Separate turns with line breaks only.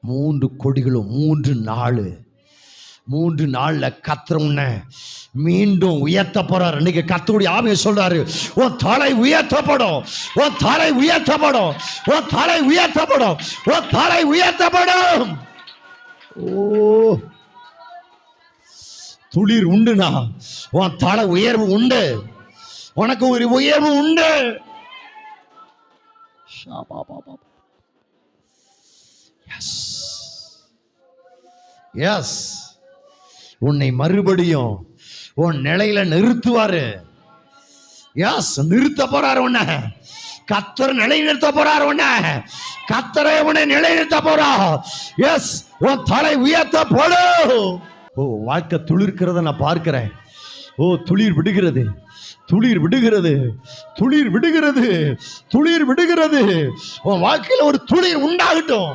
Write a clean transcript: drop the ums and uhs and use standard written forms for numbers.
3 கொடிகளும் 3 நாள்ல கர்த்தர் உன்னை மீண்டும் உயர்த்த போறார். இன்னைக்கு கர்த்தருடைய ஆவியை சொல்றாரு, உன் தலை உயர்த்தப்படும், உன் தலை உயர்த்தப்படும், உன் தலை உயர்த்தப்படும், உன் தலை உயர்த்தப்படும். ஓ, துளிர் உண்டுனா உன் தலை உயர்வு உண்டு, உனக்கு ஒரு உயர்வு உண்டு. எஸ், உன்னை மறுபடியும் உன் நிலையில நிறுத்துவாரு. எஸ், நிறுத்த போறாரு உன்னை. கர்த்தர் நிலை நிறுத்த போறாரு உன்னை. கர்த்தரை உன்னை நிலை நிறுத்த போறா. எஸ், உன் தலை உயர்த்தப்படும். ஓ, வாழ்க்கை துளிர்க்கிறத நான் பார்க்கிறேன். ஓ, துளிர் விடுகிறது, துளிர் விடுகிறது, துளிர் விடுகிறது, துளிர் விடுகிறது. உன் வாழ்க்கையில ஒரு துளிர் உண்டாகட்டும்.